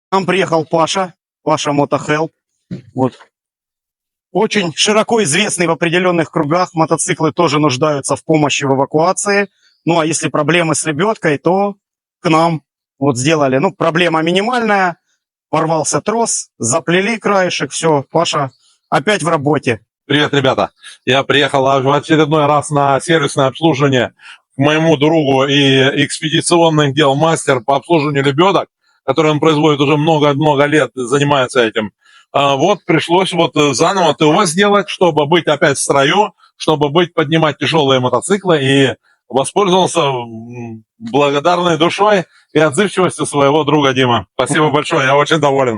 К нам приехал Паша Мотохелп. Вот. Очень широко известный в определенных кругах. Мотоциклы тоже нуждаются в помощи в эвакуации. Ну, а если проблемы с лебедкой, то к нам вот сделали. Ну, проблема минимальная. Порвался трос, заплели краешек, все, Паша опять в работе. Привет, ребята. Я приехал в очередной раз на сервисное обслуживание к моему другу и экспедиционных дел мастер по обслуживанию лебедок, который он производит уже много-много лет, занимается этим. Вот пришлось вот заново ТО сделать, чтобы быть опять в строю, чтобы поднимать тяжелые мотоциклы, и воспользовался благодарной душой и отзывчивостью своего друга Дима. Спасибо большое, я очень доволен.